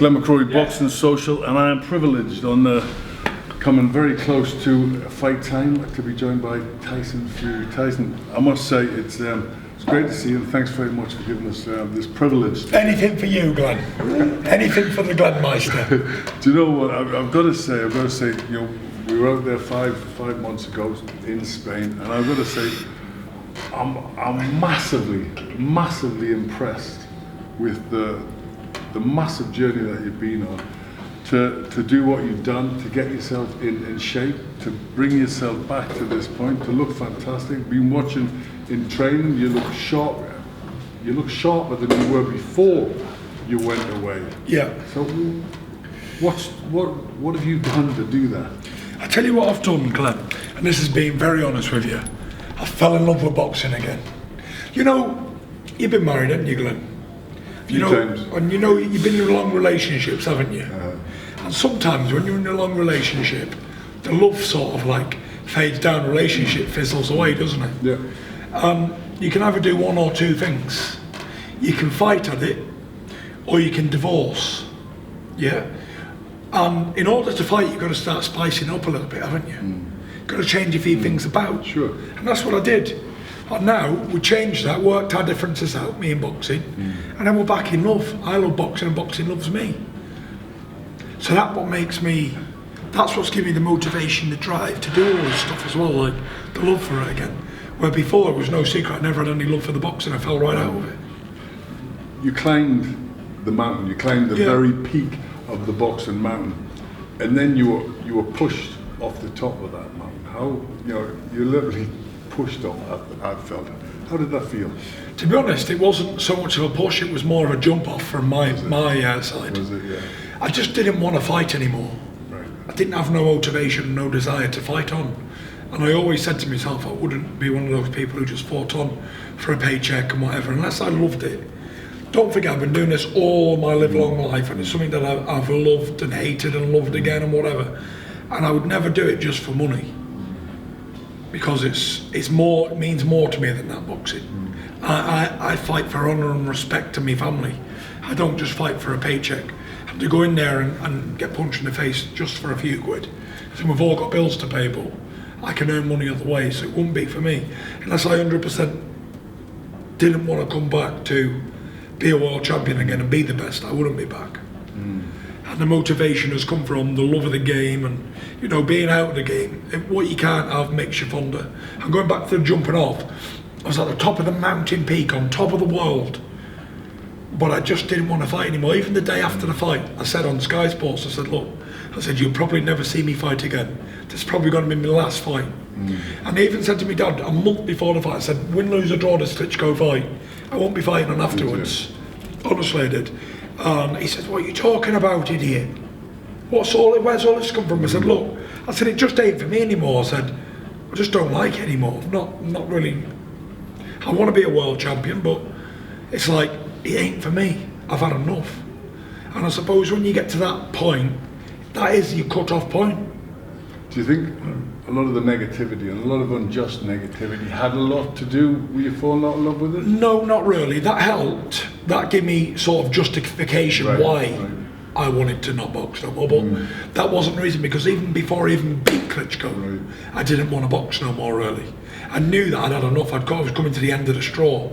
Glenn McCrory, Boxing Social, and I am privileged on coming very close to fight time to be joined by Tyson Fury. Tyson, I must say it's great to see you, and thanks very much for giving us this privilege. Anything for you, Glenn. Anything for the Glenmeister. Do you know what I've got to say? You know, we were out there five months ago in Spain, and I've got to say, I'm massively impressed with the massive journey that you've been on to do what you've done, to get yourself in shape, to bring yourself back to this point, to look fantastic. Been watching in training, you look sharp. You look sharper than you were before you went away. Yeah. So what have you done to do that? I tell you what I've done, Glenn, and this is being very honest with you. I fell in love with boxing again. You know, you've been married, haven't you, Glenn? Few times. And you know, you've been in long relationships, haven't you? And sometimes when you're in a long relationship, the love sort of like fades down, relationship fizzles away, doesn't it? Yeah. You can either do one or two things. You can fight at it, or you can divorce. Yeah? And in order to fight, you've got to start spicing up a little bit, haven't you? You've got to change a few things about. Sure. And that's what I did. And now we changed that, worked our differences out, me and boxing, and then we're back in love. I love boxing and boxing loves me. So that's what's giving me the motivation, the drive to do all this stuff as well, like the love for it again. Where before it was no secret, I never had any love for the boxing, I fell right out of it. You climbed the mountain, you climbed the very peak of the boxing mountain, and then you were pushed off the top of that mountain. How, you know, you literally pushed off, I felt. How did that feel? To be honest, it wasn't so much of a push, it was more of a jump off from my side. Was it, yeah? I just didn't want to fight anymore. Right. I didn't have no motivation, no desire to fight on. And I always said to myself, I wouldn't be one of those people who just fought on for a paycheck and whatever, unless I loved it. Don't forget, I've been doing this all my livelong life, and it's something that I've loved and hated and loved again and whatever. And I would never do it just for money, because it means more to me than that, boxing. I fight for honour and respect to my family. I don't just fight for a paycheck. I have to go in there and get punched in the face just for a few quid. So we've all got bills to pay, but I can earn money other ways, so it wouldn't be for me. Unless I 100% didn't want to come back to be a world champion again and be the best, I wouldn't be back. And the motivation has come from the love of the game and, you know, being out of the game. What you can't have makes you fonder. And going back to the jumping off, I was at the top of the mountain peak, on top of the world, but I just didn't want to fight anymore. Even the day after the fight, I said on Sky Sports, I said, look, I said, you'll probably never see me fight again. This is probably going to be my last fight. And I even said to my dad, a month before the fight, I said, win, lose or draw this Klitschko fight, I won't be fighting on afterwards. Honestly, I did. And he said, what are you talking about, idiot? Where's all this come from? I said, look, I said, it just ain't for me anymore. I said, I just don't like it anymore. Not really. I want to be a world champion, but it's like, it ain't for me. I've had enough. And I suppose when you get to that point, that is your cut-off point. Do you think a lot of the negativity and a lot of unjust negativity had a lot to do with you falling out of love with it? No, not really. That helped. That gave me sort of justification why I wanted to not box no more. But that wasn't the reason, because even before I even beat Klitschko, I didn't want to box no more, really. I knew that I'd had enough. I was coming to the end of the straw.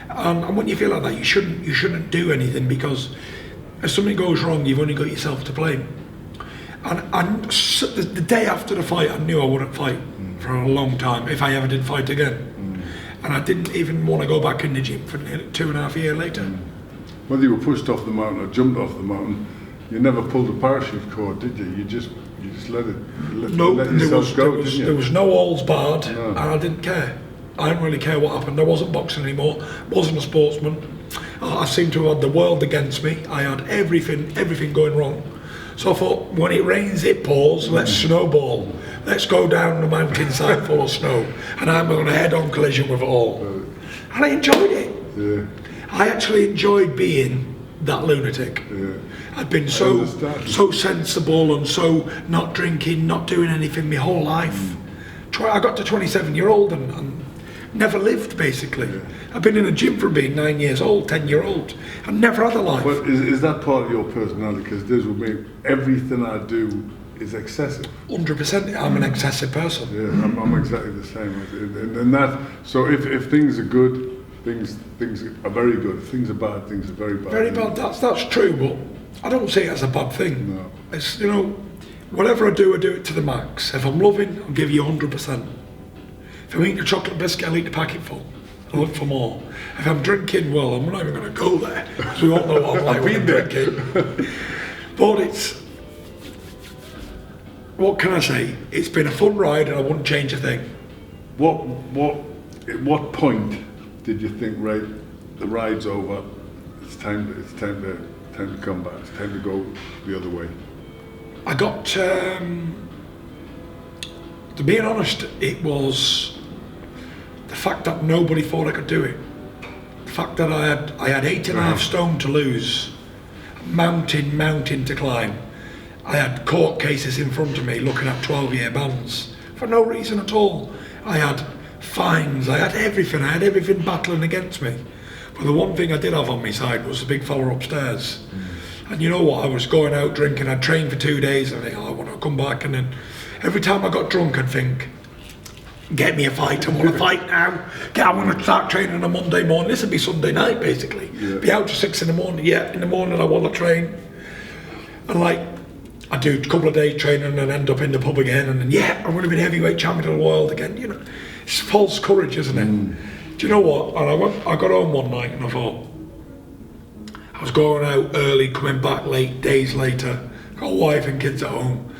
And when you feel like that, you shouldn't do anything, because if something goes wrong, you've only got yourself to blame. And the day after the fight, I knew I wouldn't fight for a long time if I ever did fight again. And I didn't even want to go back in the gym for 2.5 years later. Whether you were pushed off the mountain or jumped off the mountain, you never pulled the parachute cord, did you? You just let yourself go, didn't you? There was no holds barred, and I didn't care. I didn't really care what happened. I wasn't boxing anymore, wasn't a sportsman. I seemed to have had the world against me. I had everything going wrong. So I thought, when it rains, it pours, let's snowball. Let's go down the mountainside full of snow, and I'm on a head-on collision with it all. And I enjoyed it. Yeah. I actually enjoyed being that lunatic. Yeah. I'd been so sensible and so not drinking, not doing anything my whole life. I got to 27-year-old and never lived basically. I've been in a gym from being 9 years old, 10-year-old, and never had a life. But is that part of your personality? Because this with me, everything I do is excessive. 100%, I'm an excessive person. Yeah, I'm exactly the same. And that, so if things are good, things are very good. If things are bad, things are very bad. Very bad, that's true, but I don't see it as a bad thing. No. It's, you know, whatever I do it to the max. If I'm loving, I'll give you 100%. If I'm eating a chocolate biscuit, I'll eat the packet full. I'll look for more. If I'm drinking, well, I'm not even going to go there, because we all know what I'm like when I'm drinking. But it's, what can I say? It's been a fun ride and I wouldn't change a thing. At what point did you think, right, the ride's over, it's time to come back, it's time to go the other way? I got, to be honest, it was the fact that nobody thought I could do it. The fact that I had 8.5 stone to lose, mountain to climb. I had court cases in front of me looking at 12-year bans for no reason at all. I had fines, I had everything battling against me. But the one thing I did have on my side was the big fella upstairs. And you know what, I was going out drinking, I'd trained for 2 days, and I think, oh, I want to come back, and then every time I got drunk I'd think, get me a fight, I want to fight now. I want to start training on a Monday morning, this would be Sunday night basically. Be out till 6 in the morning, in the morning I want to train. And like, I do a couple of days training and end up in the pub again, and then I'm going to be the heavyweight champion of the world again. You know, it's false courage, isn't it? Do you know what? And I got home one night and I thought, I was going out early, coming back late, days later, got a wife and kids at home,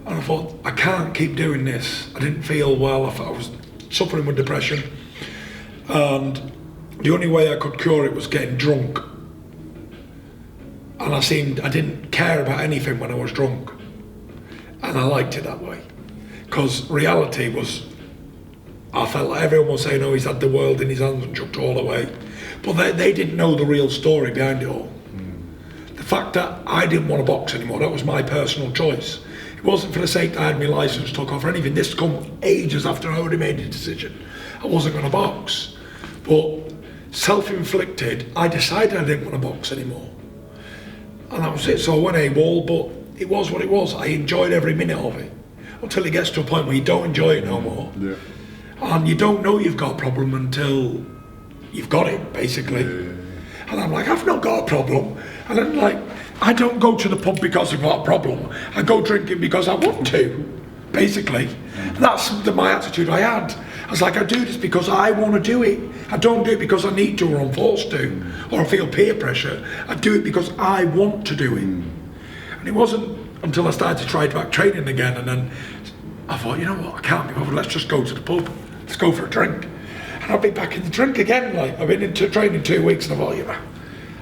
and I thought, I can't keep doing this. I didn't feel well, I was suffering with depression, and the only way I could cure it was getting drunk. And I didn't care about anything when I was drunk. And I liked it that way. Because reality was, I felt like everyone was saying, oh, he's had the world in his hands and chucked it all away. But they didn't know the real story behind it all. The fact that I didn't want to box anymore, that was my personal choice. It wasn't for the sake that I had my licence took off or anything. This come ages after I already made the decision. I wasn't going to box. But self-inflicted, I decided I didn't want to box anymore. And that was it, so I went AWOL, but it was what it was. I enjoyed every minute of it. Until it gets to a point where you don't enjoy it no more. Yeah. And you don't know you've got a problem until you've got it, basically. Yeah. And I'm like, I've not got a problem. And then like, I don't go to the pub because I've got a problem. I go drinking because I want to, basically. And that's my attitude I had. I was like, I do this because I want to do it. I don't do it because I need to or I'm forced to, or I feel peer pressure. I do it because I want to do it. And it wasn't until I started to try back training again, and then I thought, you know what, I can't be bothered, let's just go to the pub. Let's go for a drink. And I'll be back in the drink again. Like, I've been into training 2 weeks and I thought, you know,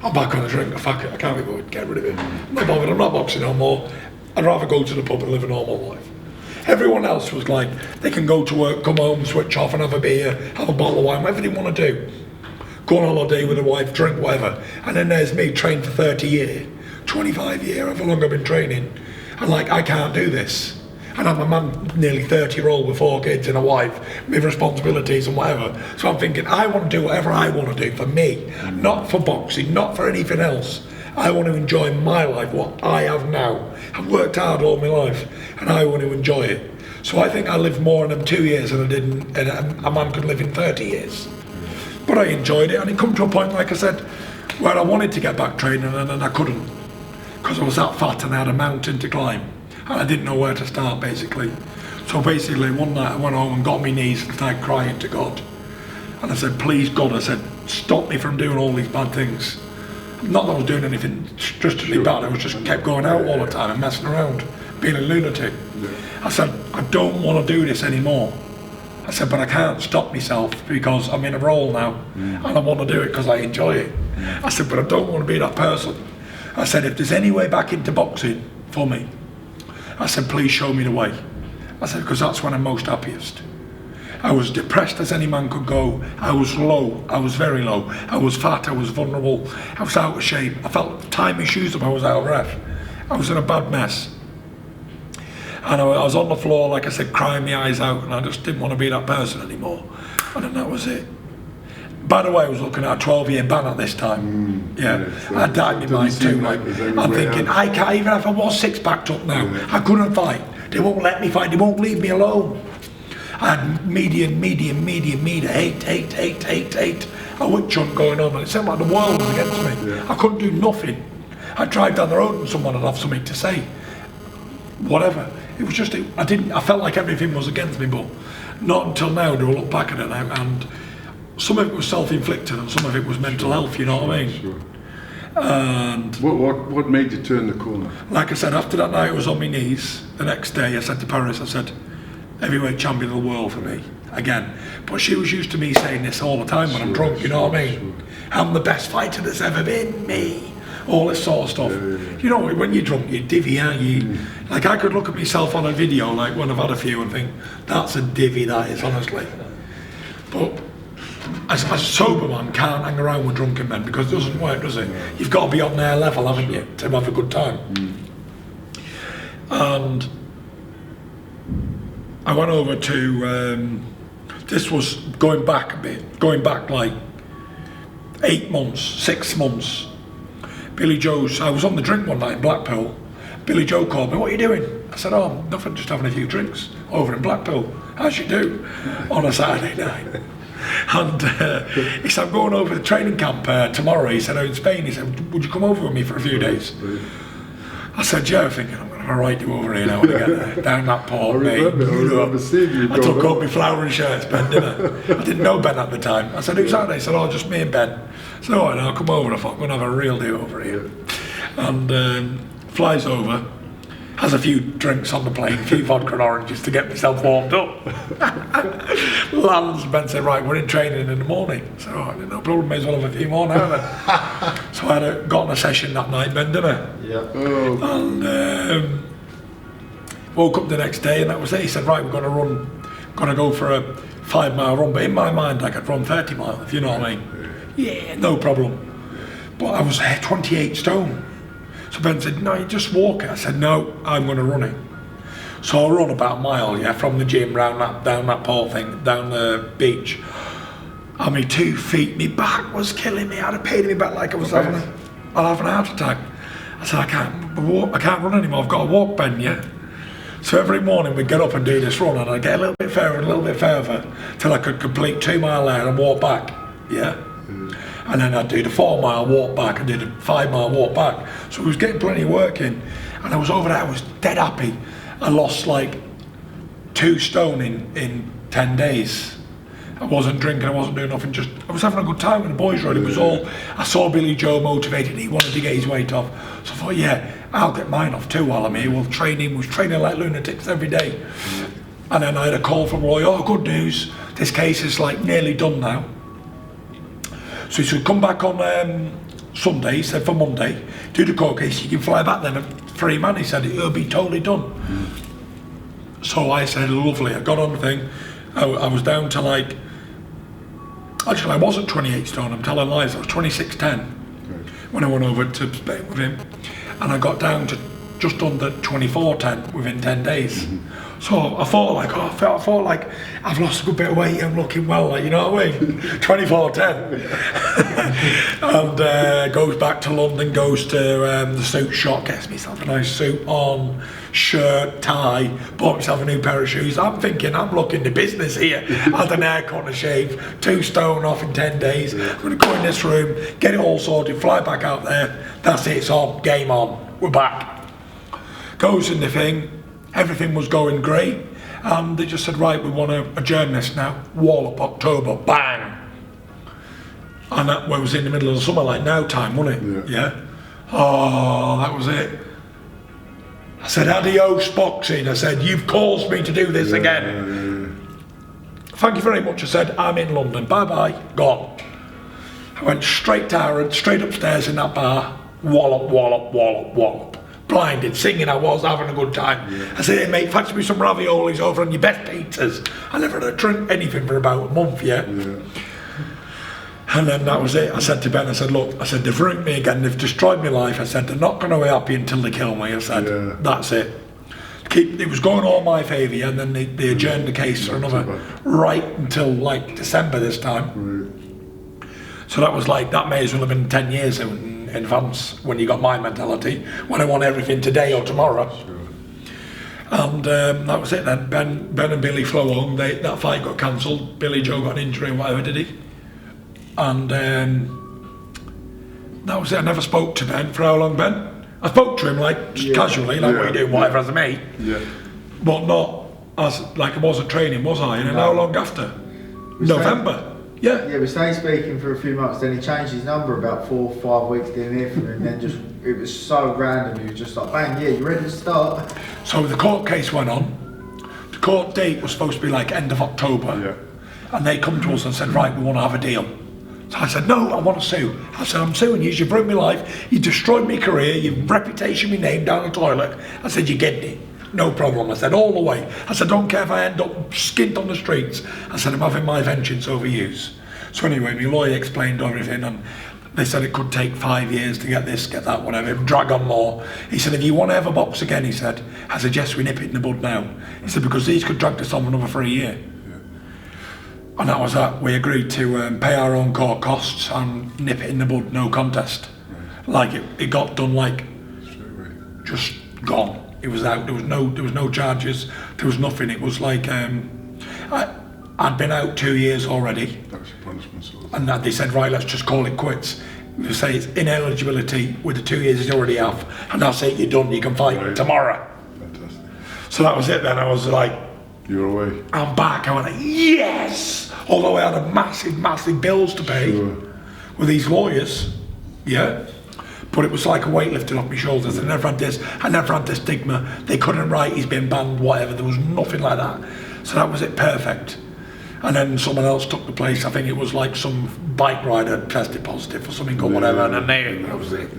I'm back on the drink, fuck it, I can't be bothered, get rid of it. I'm not bothered, I'm not boxing no more. I'd rather go to the pub and live a normal life. Everyone else was like, they can go to work, come home, switch off and have a beer, have a bottle of wine, whatever they want to do. Go on holiday with a wife, drink, whatever. And then there's me, trained for 30 years, 25 years, however long I've been training. And like, I can't do this. And I'm a man, nearly 30-year-old with 4 kids and a wife, with responsibilities and whatever. So I'm thinking, I want to do whatever I want to do for me, not for boxing, not for anything else. I want to enjoy my life, what I have now. I've worked hard all my life, and I want to enjoy it. So I think I lived more in them 2 years than I did, and a man could live in 30 years. But I enjoyed it, and it come to a point, like I said, where I wanted to get back training, and I couldn't, because I was that fat and I had a mountain to climb, and I didn't know where to start, basically. So basically, one night I went home and got on my knees and started crying to God. And I said, please God, I said, stop me from doing all these bad things. Not that I was doing anything strictly bad, I was just kept going out all the time and messing around, being a lunatic. I said, I don't want to do this anymore. I said, but I can't stop myself because I'm in a role now and I want to do it because I enjoy it. I said, but I don't want to be that person. I said, if there's any way back into boxing for me, I said, please show me the way. I said, because that's when I'm most happiest. I was depressed as any man could go. I was low, I was very low. I was fat, I was vulnerable, I was out of shape. I felt tying my shoes up, I was out of breath. I was in a bad mess. And I was on the floor, like I said, crying my eyes out, and I just didn't want to be that person anymore. And then that was it. By the way, I was looking at a 12-year ban at this time. So I died in my mind too. Like, I'm thinking, I can't, even if I was 6-packed up now, I couldn't fight. They won't let me fight, they won't leave me alone. And median, hate. A witch hunt going on, and it seemed like the world was against me. I couldn't do nothing. I'd drive down the road and someone would have something to say. Whatever. It was just, I felt like everything was against me, but not until now do I look back at it now, and some of it was self-inflicted and some of it was mental health, you know what I mean? Sure. And what made you turn the corner? like I said, after that night I was on my knees. The next day I said to Paris, I said, heavyweight champion of the world for me, again. But she was used to me saying this all the time when I'm drunk, you know what I mean? I'm the best fighter that's ever been, me. All this sort of stuff. You know, when you're drunk, you're divvy, aren't you? Like, I could look at myself on a video, like when I've had a few, and think, that's a divvy, that is, honestly. But as a sober man can't hang around with drunken men because it doesn't work, does it? You've got to be on their level, haven't you, to have a good time. And I went over to, this was going back a bit, going back like 8 months, 6 months. Billy Joe's, I was on the drink one night in Blackpool. Billy Joe called me, what are you doing? I said, oh, nothing, just having a few drinks over in Blackpool, as you do, on a Saturday night. And he said, I'm going over to the training camp tomorrow. He said, I'm in Spain. He said, would you come over with me for a few days? I said, yeah, I'm thinking, I'm going to write you over here now when I get there, down that port, mate. I took off my flowering shirts, Ben, didn't I? I didn't know Ben at the time. I said, who's that? He said, oh, just me and Ben. I said, all right, I'll come over. I thought, I'm going to have a real do over here. And flies over, has a few drinks on the plane, a few vodka and oranges to get myself warmed up. Lands, Ben said, right, we're in training in the morning. So, all right, no problem, may as well have a few more now then. So I got on a session that night, Ben, didn't I? Yeah. And woke up the next day and that was it. He said, right, we're going to go for a 5-mile run. But in my mind, I could run 30 miles, if you know what I mean. Yeah, no problem. But I was 28 stone. So Ben said, no, you just walk it. I said, no, I'm going to run it. So I run about a mile, yeah, from the gym down that pole thing, down the beach. On my 2 feet, my back was killing me. I had a pain in my back like I was having a heart attack. I said, I can't run anymore. I've got to walk, Ben, yeah. So every morning we'd get up and do this run, and I'd get a little bit further, till I could complete 2 mile there and walk back, yeah. And then I'd do the 4-mile walk back and do the 5-mile walk back. So I was getting plenty of work in. And I was over there, I was dead happy. I lost like 2 stone in 10 days. I wasn't drinking, I wasn't doing nothing, just, I was having a good time with the boys, really. It was all, I saw Billy Joe motivated, he wanted to get his weight off. So I thought, yeah, I'll get mine off too while I'm here. We was training like lunatics every day. And then I had a call from Roy, oh, good news, this case is like nearly done now. So he said, come back on Sunday, he said, for Monday, do the court case, you can fly back then, a free man, he said, it'll be totally done. So I said, lovely, I got on the thing, I was down to like, actually I wasn't 28 stone, I'm telling lies, I was 26.10 when I went over to Spain with him, and I got down to just under 24.10 within 10 days. So I thought like, I thought like I've lost a good bit of weight, I'm looking well, like, you know what I mean? 24.10. And goes back to London, goes to the suit shop, gets myself a nice suit on, shirt, tie, bought myself a new pair of shoes. I'm thinking, I'm looking the business here. Had an haircut and a shave, 2 stone off in 10 days. I'm going to go in this room, get it all sorted, fly back out there. That's it, it's on, game on, we're back. Goes in the thing. Everything was going great, and they just said, right, we want to adjourn this now. Wallop, October, bang! And that was in the middle of the summer, like now time, wasn't it? Yeah. Oh, that was it. I said, adios boxing. I said, you've caused me to do this again. Thank you very much. I said, I'm in London, bye-bye, gone. I went straight to Aaron, straight upstairs in that bar, wallop, wallop, wallop, wallop. Blinded, singing, I was having a good time. I said, hey mate, fetch me some raviolis over on your best pizzas. I never had to drink anything for about a month, yeah. And then that was it. I said to Ben, I said, look, I said, they've ruined me again, they've destroyed my life. I said, they're not going to be happy until they kill me. I said, that's it. it was going all my favour, yeah, and then they adjourned the case for another, right until like December this time. Right. So that was like, that may as well have been 10 years in advance when you got my mentality, when I want everything today or tomorrow. Sure. And that was it then. Ben and Billy flew home. That fight got cancelled. Billy Joe got an injury, whatever, did he? And that was it. I never spoke to Ben. For how long, Ben? I spoke to him like just casually, like what you do, whatever, as a mate. Yeah. But not as like I wasn't training, was I? And how long after? November. Yeah. Yeah, we stayed speaking for a few months, then he changed his number about 4 or 5 weeks, didn't hear from him, and then just, it was so random, he was just like, bang, yeah, you ready to start? So the court case went on. The court date was supposed to be like end of October. Yeah. And they come to us and said, right, we want to have a deal. So I said, no, I want to sue. I said, I'm suing you, you've ruined my life, you destroyed my career, your reputation, my name down the toilet. I said, you get it. No problem. I said, all the way. I said, don't care if I end up skint on the streets. I said, I'm having my vengeance over yous. So anyway, my lawyer explained everything, and they said it could take 5 years to get this, get that, whatever, drag on more. He said, if you want to ever box again, he said, I suggest we nip it in the bud now. He said, because these could drag this on for another 3 years. And that was that. We agreed to pay our own court costs and nip it in the bud, no contest. Like it got done like, just gone. It was out. There was no charges. There was nothing. It was like I'd been out 2 years already. That was your punishment, sort of. And they said, right, let's just call it quits. They say it's ineligibility with the 2 years he's already off, and that's it. You're done. You can fight tomorrow. Fantastic. So that was it. Then I was like, You're away. I'm back. I went like, yes. Although I had a massive bills to pay with these lawyers. Yeah. But it was like a weight lifted off my shoulders. I never had this stigma. They couldn't write, he's been banned, whatever. There was nothing like that. So that was it, perfect. And then someone else took the place. I think it was like some bike rider tested positive for something or whatever, and then that was it.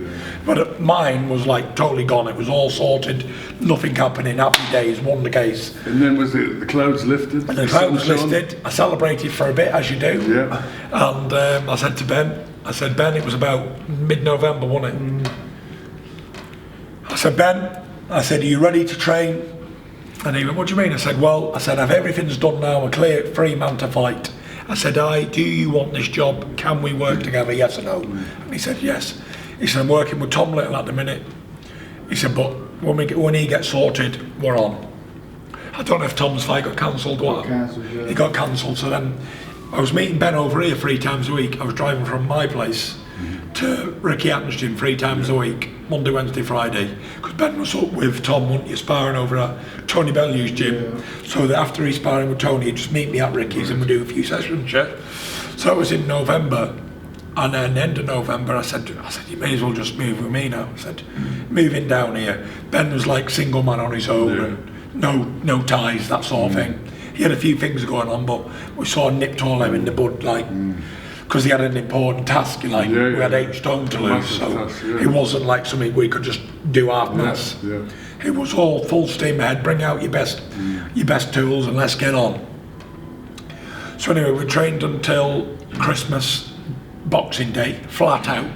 But mine was like totally gone. It was all sorted, nothing happening, happy days, won the case. And then was it the clouds lifted? And the clouds lifted. I celebrated for a bit, as you do. Yeah. And I said to Ben, it was about mid-November, wasn't it? I said, Ben, are you ready to train? And he went, what do you mean? I said, well, if everything's done now, I'm clear, free man to fight. I said, do you want this job? Can we work together, yes or no? And he said, yes. He said, I'm working with Tom Little at the minute. He said, but when he gets sorted, we're on. I don't know if Tom's fight got cancelled or what. He got cancelled, so then I was meeting Ben over here 3 times a week. I was driving from my place to Ricky Atten's gym 3 times a week, Monday, Wednesday, Friday, because Ben was up with Tom, wasn't you, sparring over at Tony Bellew's gym. So that after he's sparring with Tony, he'd just meet me at Ricky's and we'd do a few sessions, yeah. So it was in November, and then the end of November, I said, you may as well just move with me now. I said, moving down here. Ben was like single man on his own, and no ties, that sort of thing. He had a few things going on, but we sort of nipped all them in the bud, like, because he had an important task, like, we had 8 stone to lose, so it wasn't like something we could just do half-mass. It was all full steam ahead, bring out your best tools and let's get on. So anyway, we trained until Christmas, Boxing Day, flat out,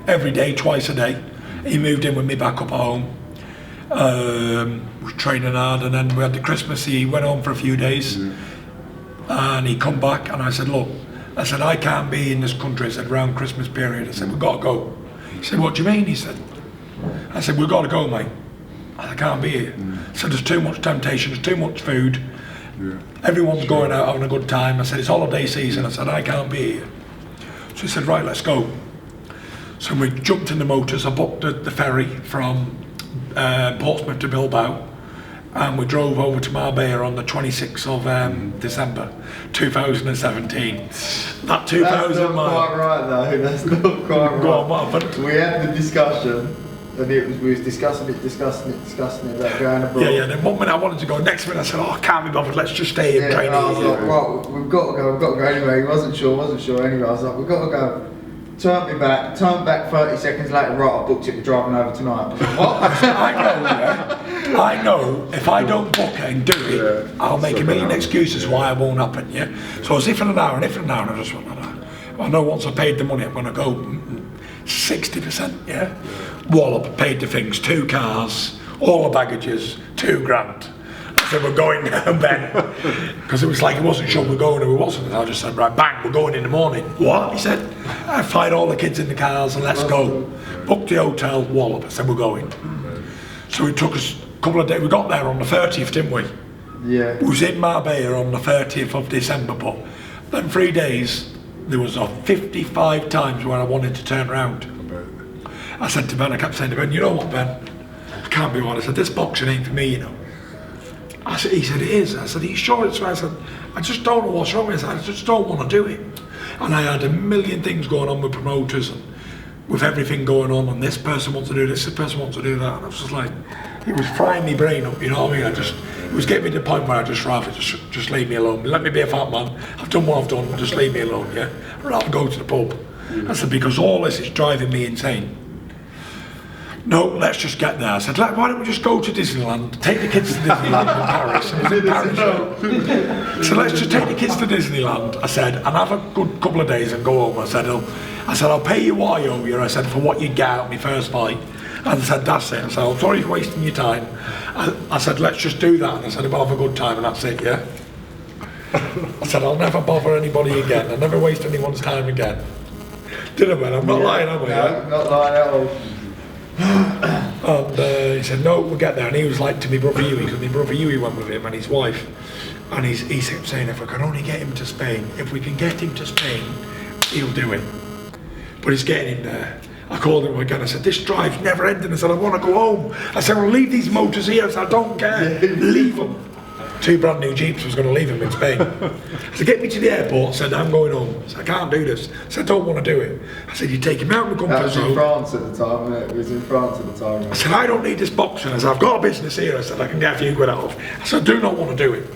every day, twice a day. He moved in with me back up at home. We were training hard, and then we had the Christmas. He went home for a few days, and he come back, and I said, look, I can't be in this country. I said, around Christmas period. I said, we've got to go. He said, what do you mean? He said, I said, we've got to go, mate. I can't be here. I said, there's too much temptation, there's too much food. Everyone's going out having a good time. I said, it's holiday season. I said, I can't be here. So he said, right, let's go. So we jumped in the motors. I booked the ferry from Portsmouth to Bilbao, and we drove over to Marbella on the 26th of December 2017. That 2,000 That's not quite right though, that's not quite right. Go on, what happened? We had the discussion, and we was discussing it about going abroad. Yeah, then 1 minute I wanted to go, next minute I said, I can't be bothered, let's just stay and train. And I was like, right, we've got to go anyway. He wasn't sure anyway. I was like, we've got to go. Turned back 30 seconds later, right, I booked it, we're driving over tonight. I was like, what? I know, if I don't book it and do it, I'll make a million excuses why it won't happen, yeah? So as if in an hour, and I just went, I know once I paid the money, I'm going to go 60%, yeah? Wallop, paid the things, 2 cars, all the baggages, $2,000. I said, we're going now, Ben. Because it was like he wasn't sure we're going or we wasn't. And I just said, right, bang, we're going in the morning. What? He said, I fired all the kids in the cars and let's go. Booked the hotel, wallop. I said, we're going. So it took us a couple of days. We got there on the 30th, didn't we? Yeah. We was in Marbella on the 30th of December, but then 3 days, there was 55 times where I wanted to turn around. I said to Ben, I kept saying to Ben, you know what, Ben? I can't be honest. I said, this boxing ain't for me, you know. He said, it is. I said, are you sure it's right? I said, I just don't know what's wrong with it. I just don't want to do it. And I had a million things going on with promoters and with everything going on, and this person wants to do this person wants to do that. And I was just like, it was frying my brain up, you know what I mean? It was getting me to the point where I just rather just leave me alone. Let me be a fat man. I've done what I've done, just leave me alone, yeah? I'd rather go to the pub. I said, because all this is driving me insane. No, let's just get there. I said, why don't we just go to Disneyland, take the kids to Disneyland in Paris. It was in Paris, yeah. So let's just take the kids to Disneyland, I said, and have a good couple of days and go home. I said, I'll pay you what I owe you, I said, for what you get out of my first fight. And I said, that's it. I said, I'm sorry for wasting your time. I said, let's just do that. And I said, we'll have a good time and that's it, yeah? I said, I'll never bother anybody again. I'll never waste anyone's time again. Did I, man? I'm not lying, am I? No, not lying at all. And he said, no, we'll get there. And he was like to my brother Huey, because my brother Huey went with him and his wife. And he kept saying, if I can only get him to Spain, if we can get him to Spain, he'll do it. But he's getting him there. I called him again, I said, this drive's never ending. I said, I want to go home. I said, well, leave these motors here. I said, I don't care, leave them. 2 brand new Jeeps was going to leave him in Spain. I said, get me to the airport. I said, I'm going home. I said, I can't do this. I said, I don't want to do it. I said, you take him out of the comfort zone. That was in France at the time, wasn't it? It was in France at the time. I said, I don't need this boxing. I said, I've got a business here. I said, I can get a few quid out of. I said, I do not want to do it.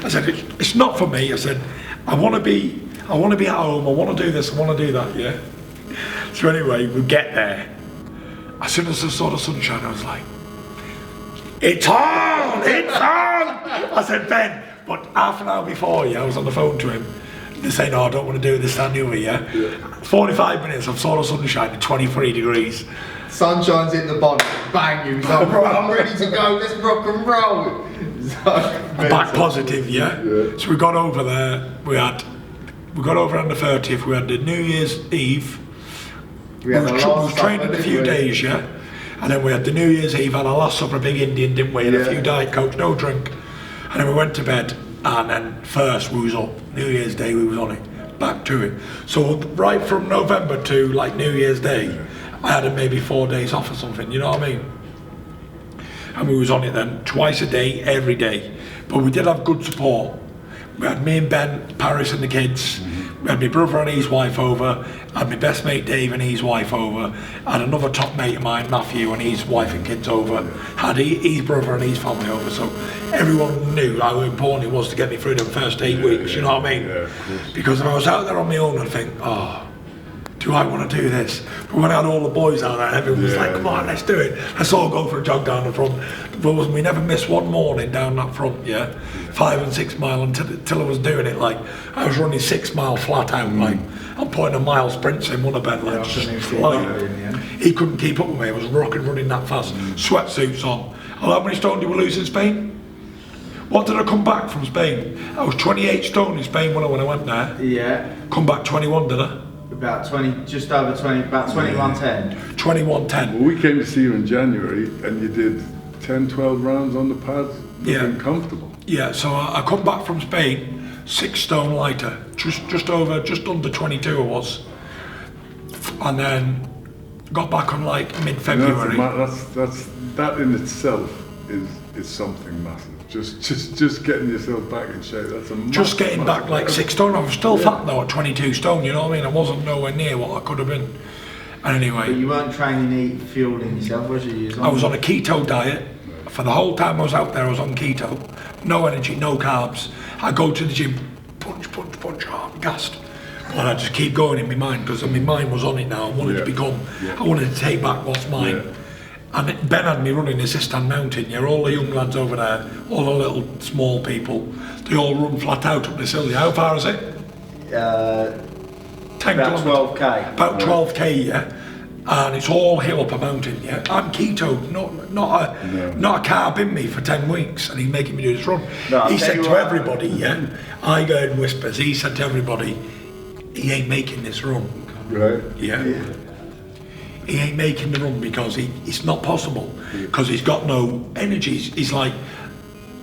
I said, it's not for me. I said, I want to be at home. I want to do this. I want to do that, yeah? So anyway, we get there. As soon as I saw the sunshine, I was like, it's on! It's on! I said, Ben, but half an hour before, yeah, I was on the phone to him. They say, no, I don't want to do this, stand over, yeah? 45 minutes, I saw the sunshine at 23 degrees. Sunshine's in the bonnet, bang, you was like, bro, I'm ready to go, let's rock and roll. Back positive, yeah? So we got over there, we got over on the 30th, we had the New Year's Eve. We was training a few days, yeah? And then we had the New Year's Eve and our last supper, a big Indian, didn't we? And a few Diet Cokes, no drink. And then we went to bed, and then first we was up, New Year's Day we was on it, back to it. So right from November to like New Year's Day, I had maybe 4 days off or something, you know what I mean? And we was on it then, twice a day, every day. But we did have good support. We had me and Ben, Paris and the kids. We had my brother and his wife over. I had my best mate Dave and his wife over. I had another top mate of mine, Matthew, and his wife and kids over. Had his brother and his family over. So everyone knew how important it was to get me through the first 8 weeks, you know what I mean? Because if I was out there on my own, I'd think, oh, do I want to do this? But when I had all the boys out there, everyone was like, come on, let's do it. Let's all go for a jog down the front. But we never missed one morning down that front, yeah? 5 and 6 mile until I was doing it, like, I was running 6 mile flat out, like, I'm putting a mile sprints in one of bed, like, he couldn't keep up with me, I was rocking running that fast, sweatsuits on. How many stone did we lose in Spain? What did I come back from Spain? I was 28 stone in Spain when I went there. Yeah. Come back 21, did I? About 20, just over 20, about 21.10. 21.10. Well, we came to see you in January and you did 10, 12 rounds on the pads, looking comfortable. Yeah, so I come back from Spain, 6 stone lighter, just under 22 I was. And then got back on like mid-February. That in itself is something massive. Just getting yourself back in shape, that's a just getting back like 6 stone. I was still fat though at 22 stone, you know what I mean? I wasn't nowhere near what I could have been. And anyway. But you weren't training, fueling yourself, was you? I was on a keto diet. For the whole time I was out there, I was on keto. No energy, no carbs. I go to the gym, punch, hard, gassed. And I just keep going in my mind, because my mind was on it now. I wanted to become, I wanted to take back what's mine. And Ben had me running the Sistan Mountain, yeah, all the young lads over there, all the little small people, they all run flat out up this hill. How far is it? 10 about 12k. About 12k, yeah. and it's all hill up a mountain, yeah? I'm keto, not a carb in me for 10 weeks, and he's making me do this run. No, he said to everybody, yeah, I heard whispers, he said to everybody, he ain't making this run. Right. Yeah. He ain't making the run because it's not possible, because he's got no energy. He's like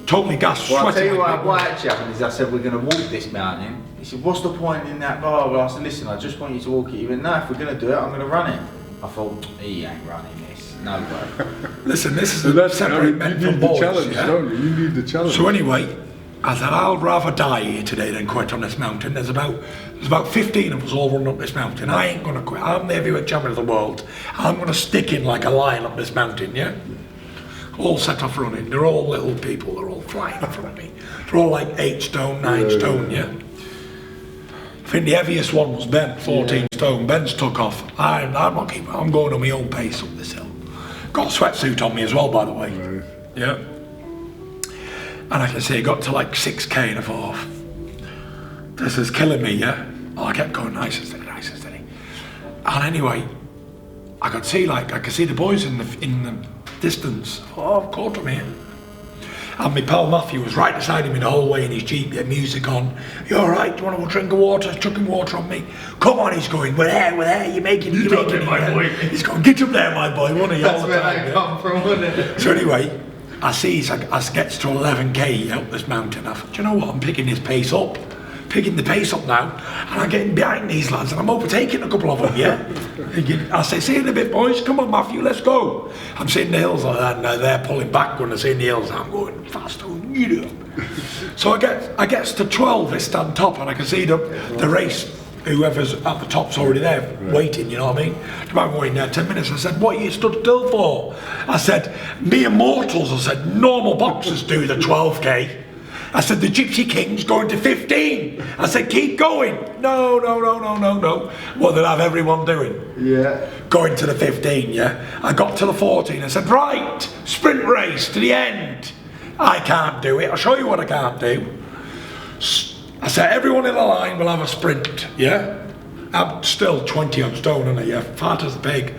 totally gassed, Well, I'll tell sweating. you what actually happened is I said, we're going to walk this mountain. He said, what's the point in that? Blah, blah, blah. I said, listen, I just want you to walk it. He went, no, if we're going to do it, I'm going to run it. I thought, he ain't running this. No way. Listen, this is a separate men from boys. Challenge, Yeah? don't you? You need the challenge. So anyway, I said, I'll rather die here today than quit on this mountain. There's about 15 of us all running up this mountain. I ain't gonna quit. I'm the heavyweight champion of the world. I'm gonna stick in like a lion up this mountain, yeah? All set off running. They're all little people. They're all flying in front of me. They're all like 8 stone, 9 stone, yeah? I think the heaviest one was Ben, 14 stone. Ben's took off. I'm not keeping. I'm going on my own pace up this hill. Got a sweatsuit on me as well, by the way. Right. Yeah. And I can see it got to like 6k and I thought, oh, this is killing me, yeah? Oh, I kept going nice and steady, nice and steady. And anyway, I could see the boys in the distance. Oh, I've caught them here. And my pal Matthew was right beside him the whole way in his Jeep, had music on. You alright? Do you want to have a drink of water? He's chucking water on me. Come on, he's going, we're there, you're making it, my boy. He's going, get up there, my boy, won't he? That's where they come from, wouldn't it? So anyway, I see as gets to 11k up this mountain. I thought, do you know what? I'm picking the pace up now, and I'm getting behind these lads, and I'm overtaking a couple of them. Yeah. I say, see you in a bit, boys. Come on, Matthew, let's go. I'm seeing the hills like that, and they're pulling back when I see the hills. I'm going faster. So I gets to 12. They stand top, and I can see the race. Whoever's at the top's already there, waiting, you know what I mean? I'm going there 10 minutes. I said, what are you stood still for? I said, mere mortals, I said, normal boxers do the 12k. I said, the Gypsy King's going to 15. I said, keep going. No. What did I have everyone doing? Yeah. Going to the 15, yeah? I got to the 14. I said, right, sprint race to the end. I can't do it. I'll show you what I can't do. I said, everyone in the line will have a sprint, yeah? I'm still 20 on stone, and yeah, fat as a pig.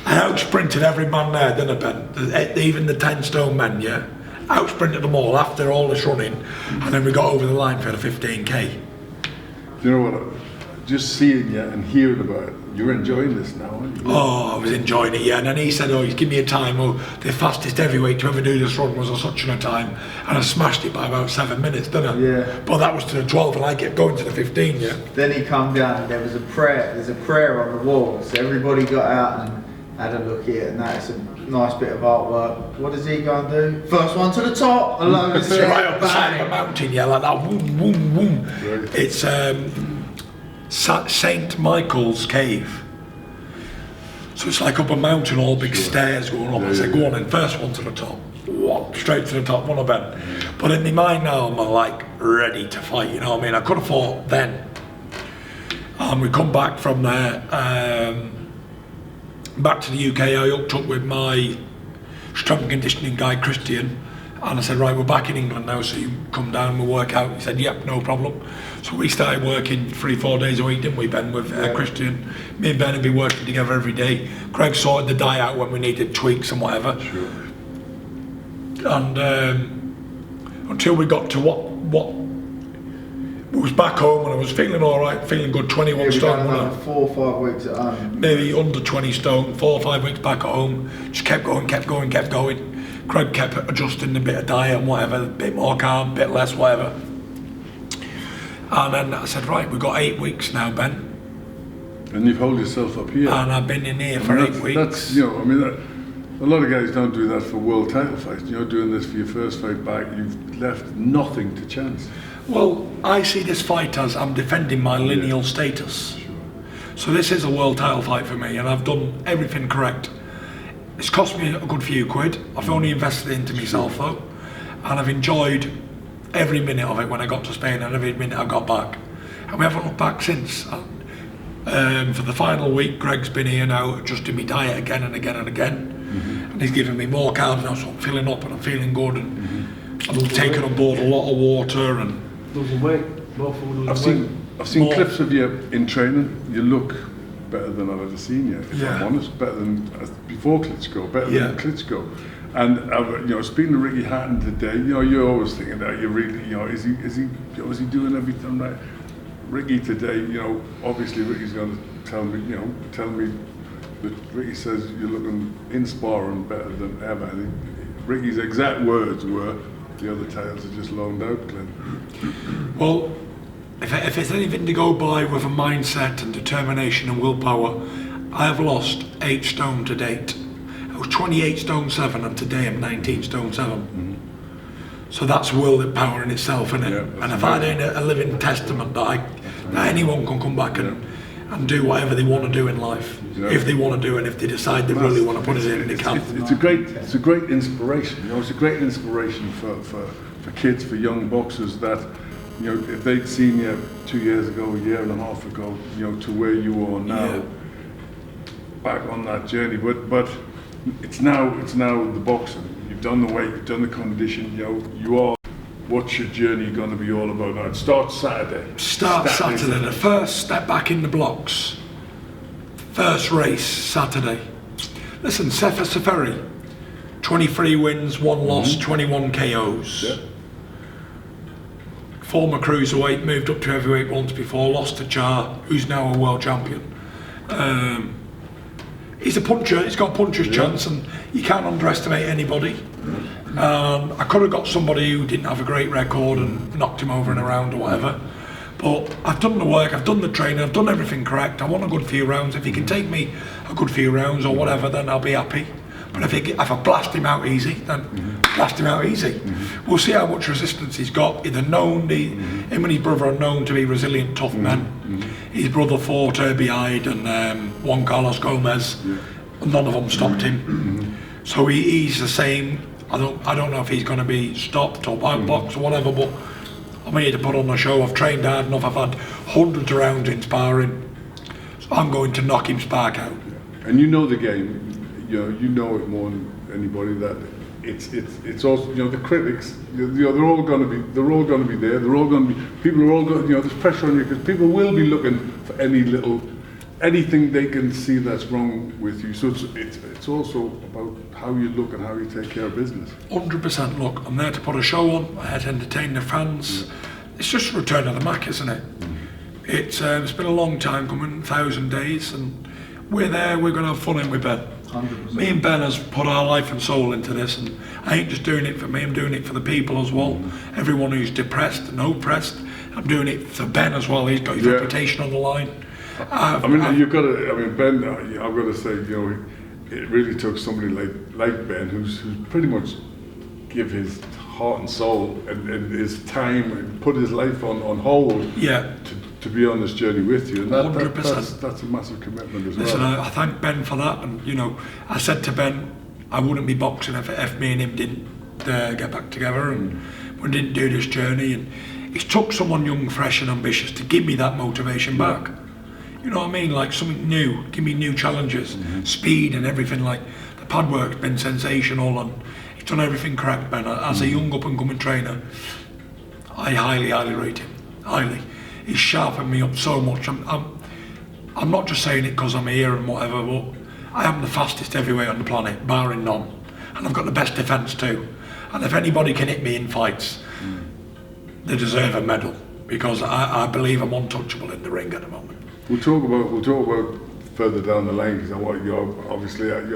I out-sprinted every man there, didn't I, Ben? Even the 10 stone men, yeah? Out-sprinted them all after all this running, and then we got over the line for the 15k. Do you know what? Just seeing you and hearing about it, you're enjoying this now, aren't you? Oh, I was enjoying it, yeah. And then he said, oh, he's give me a time. Oh, the fastest heavyweight to ever do this run was such a time. And I smashed it by about 7 minutes, didn't I? Yeah. But that was to the 12, and I kept going to the 15, yeah. Then he come down and there was a prayer. There's a prayer on the wall. So everybody got out and had a look at it, and that's a nice bit of artwork. What does he go and do? First one to the top, a load of So right up the side of a mountain, yeah, like that, boom, boom, boom. Right. It's St. Michael's Cave. So it's like up a mountain, all big stairs going up. I said, go on then, first one to the top. Whoa, straight to the top, one of them. But in my mind now, I'm like ready to fight, you know what I mean? I could have fought then. We come back from there, back to the UK. I hooked up with my strength and conditioning guy, Christian. And I said, right, we're back in England now, so you come down and we'll work out. He said, yep, no problem. So we started working 3-4 days a week, didn't we, Ben, with Christian. Me and Ben would be working together every day. Craig sorted the diet out when we needed tweaks and whatever. Sure. And until we got to what was back home, and I was feeling all right, feeling good, 21 stone. Like 4 or 5 weeks at home. Maybe under 20 stone, 4 or 5 weeks back at home. Just kept going. Craig kept adjusting a bit of diet and whatever, a bit more carb, a bit less, whatever. And then I said, right, we've got 8 weeks now, Ben. And you've held yourself up here. And I've been in here for 8 weeks. That's, you know, I mean, a lot of guys don't do that for world title fights. You know, doing this for your first fight back, you've left nothing to chance. Well, I see this fight as I'm defending my lineal status. Sure. So this is a world title fight for me, and I've done everything correct. It's cost me a good few quid. I've only invested into myself though, and I've enjoyed every minute of it when I got to Spain and every minute I got back. And we haven't looked back since. For the final week, Greg's been here now, adjusting my diet again and again and again. And he's giving me more carbs now, so I'm filling up and I'm feeling good. And I've taken on board a lot of water and losing weight. More food, losing weight. I've seen clips of you in training. You look better than I've ever seen you. If Yeah. I'm honest, better than before Klitschko, better Yeah. than Klitschko. And speaking to Ricky Hatton today, you're always thinking that you really, is he doing everything right? Ricky today, obviously Ricky's going to tell me that Ricky says you're looking in sparring better than ever. I think Ricky's exact words were, the other tales are just loaned out, Glenn. Well, if it's anything to go by with a mindset and determination and willpower, I have lost 8 stone to date. I was 28 stone 7 and today I'm 19 stone 7. Mm-hmm. So that's willpower in itself, isn't it? Yeah, And if I ain't a living testament that anyone can come back and do whatever they want to do in life, if they want to do it, if they decide they really want to put it in, they can. It's a great inspiration. It's a great inspiration for kids, for young boxers that, if they'd seen you 2 years ago, a year and a half ago, to where you are now, back on that journey. But it's now the boxing. You've done the weight, you've done the condition. You are. What's your journey going to be all about now? It starts Saturday. Saturday. The first step back in the blocks. First race Saturday. Listen, Tyson Fury, 23 wins, 1 loss, 21 KOs. Yeah. Former cruiserweight, moved up to heavyweight once before, lost to Char, who's now a world champion. He's a puncher, he's got a puncher's chance, and you can't underestimate anybody. I could have got somebody who didn't have a great record and knocked him over in a round or whatever. But I've done the work, I've done the training, I've done everything correct. I want a good few rounds. If he can take me a good few rounds or whatever, then I'll be happy. But if I blast him out easy, then blast him out easy. We'll see how much resistance he's got. Him and his brother are known to be resilient, tough men. His brother fought Herbie Hyde and Juan Carlos Gomez. None of them stopped him. So he's the same. I don't know if he's going to be stopped or outboxed or whatever, but I'm here to put on a show. I've trained hard enough. I've had hundreds of rounds in sparring. So I'm going to knock him spark out. And you know the game. You know it more than anybody that it's also the critics. They're all going to be there. They're all going to be people are all going. There's pressure on you because people will be looking for anything they can see that's wrong with you. So it's also about how you look and how you take care of business. 100%. Look, I'm there to put a show on. I'm here to entertain the fans. It's just a return of the Mac, isn't it? It's been a long time coming, 1,000 days, and we're there. We're going to have fun in with Ben. 100%. Me and Ben has put our life and soul into this, and I ain't just doing it for me, I'm doing it for the people as well. Everyone who's depressed and oppressed, I'm doing it for Ben as well. He's got his reputation on the line. Ben, I've got to say, it really took somebody like Ben, who's pretty much give his heart and soul and his time and put his life on hold to be on this journey with you. And 100%. That's a massive commitment as well. Listen, I thank Ben for that, and I said to Ben, I wouldn't be boxing if me and him didn't get back together and we didn't do this journey. And it took someone young, fresh and ambitious to give me that motivation back. You know what I mean? Like something new, give me new challenges, speed and everything. Like the pad work's been sensational and he's done everything correct, Ben. As a young up and coming trainer, I highly rate him, highly. He's sharpened me up so much. I'm not just saying it because I'm here and whatever, but I am the fastest heavyweight on the planet, barring none. And I've got the best defence too. And if anybody can hit me in fights, they deserve a medal, because I believe I'm untouchable in the ring at the moment. We'll talk about further down the line, because obviously I'm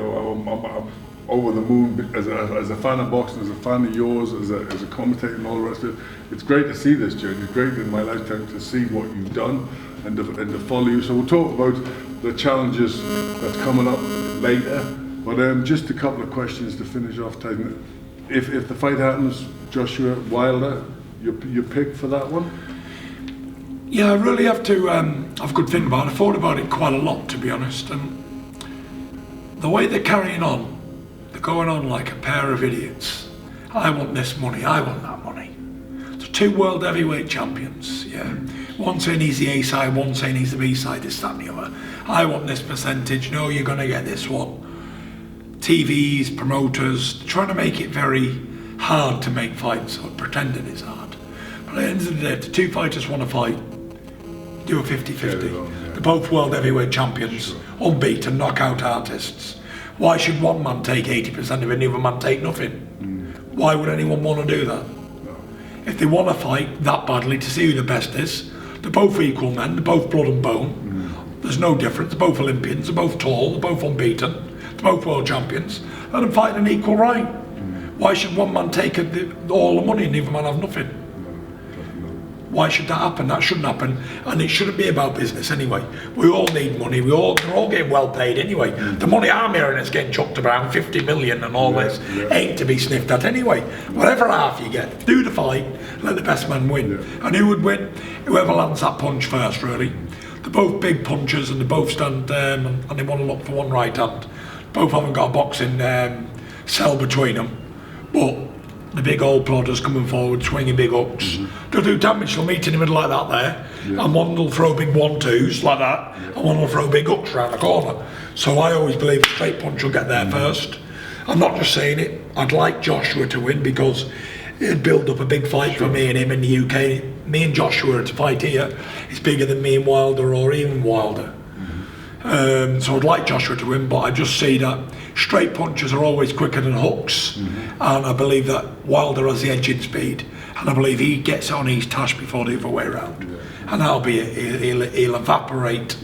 over the moon as a fan of boxing, as a fan of yours, as a commentator and all the rest of it. It's great to see this journey. It's great in my lifetime to see what you've done and to follow you. So we'll talk about the challenges that's coming up later. But just a couple of questions to finish off, Tyson. If the fight happens, Joshua Wilder, your pick for that one? Yeah, I really have to have a good think about it. I thought about it quite a lot, to be honest. And the way they're carrying on, they're going on like a pair of idiots. I want this money, I want that money. The 2 world heavyweight champions, one saying he's the A side, one saying he's the B side, this, that and the other. I want this percentage, no, you're going to get this one. TVs, promoters, trying to make it very hard to make fights, or pretending it's hard. But at the end of the day, if the 2 fighters want to fight, do a 50-50. They're both world heavyweight champions, unbeaten, knockout artists. Why should one man take 80% of it and the other man take nothing? Why would anyone want to do that? If they want to fight that badly to see who the best is, they're both equal men, they're both blood and bone. There's no difference, they're both Olympians, they're both tall, they're both unbeaten, they're both world champions. Let them fight in an equal right. Why should one man take all the money and the other man have nothing? Why should that happen? That shouldn't happen, and it shouldn't be about business anyway. We all need money. We're all getting well paid anyway. The money I'm hearing is getting chucked around, 50 million and all this, ain't to be sniffed at anyway. Whatever half you get, do the fight, let the best man win. And who would win? Whoever lands that punch first, really. They're both big punchers, and they both stand and they want to look for one right hand. Both haven't got a boxing cell between them, but the big old plodders coming forward, swinging big hooks. They'll do damage. They'll meet in the middle like that there, and one will throw big 1-2s like that, and one will throw big hooks around the corner. So I always believe a straight punch will get there first. I'm not just saying it. I'd like Joshua to win because it'd build up a big fight for me and him in the UK. Me and Joshua to fight here is bigger than me and Wilder or even Wilder. So I'd like Joshua to win, but I just see that straight punches are always quicker than hooks, and I believe that Wilder has the edge in speed, and I believe he gets on his tash before the other way around, and that'll be it. He'll evaporate,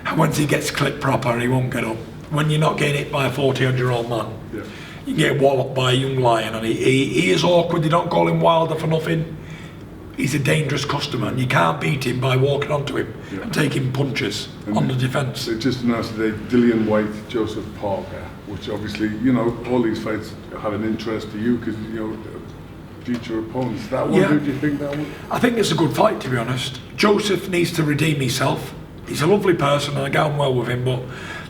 and once he gets clipped proper, he won't get up. When you're not getting hit by a 40-odd-year-old man, you get walloped by a young lion, and he is awkward. They don't call him Wilder for nothing. He's a dangerous customer, and you can't beat him by walking onto him and taking punches on the defence. They just announced today Dillian White, Joseph Parker, which obviously, you know, all these fights have an interest to you because, you know, future opponents. That one, who do you think that one? I think it's a good fight, to be honest. Joseph needs to redeem himself. He's a lovely person, and I get on well with him, but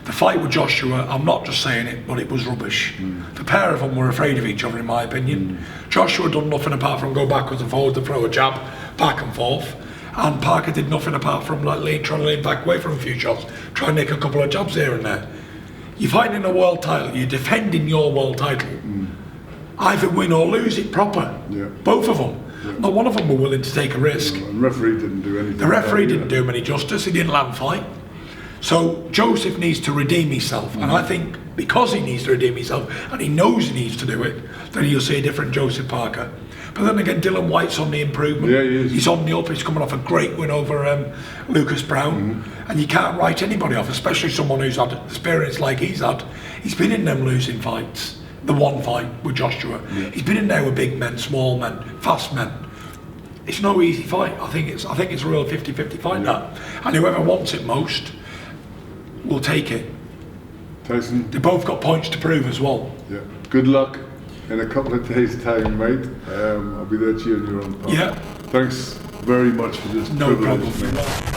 the fight with Joshua, I'm not just saying it, but it was rubbish. The pair of them were afraid of each other, in my opinion. Joshua done nothing apart from go backwards and forwards and throw a jab back and forth, and Parker did nothing apart from trying to lean back away from a few shots, try and make a couple of jabs here and there. You're fighting a world title, you're defending your world title. Either win or lose it proper. Both of them. Not one of them were willing to take a risk. The referee didn't do anything. The referee didn't do him any justice, he didn't land fight. So Joseph needs to redeem himself, and I think because he needs to redeem himself, and he knows he needs to do it, then you'll see a different Joseph Parker. But then again, Dylan White's on the improvement. Yeah, he is. He's on the up. He's coming off a great win over Lucas Brown, and you can't write anybody off, especially someone who's had experience like he's had. He's been in them losing fights. The one fight with Joshua. He's been in there with big men, small men, fast men. It's no easy fight. I think it's a real 50-50 fight that, and whoever wants it most will take it. Tyson, They both got points to prove as well. good luck in a couple of days' time, mate. I'll be there cheering you on. Yeah. Thanks very much for this No privilege, problem. mate.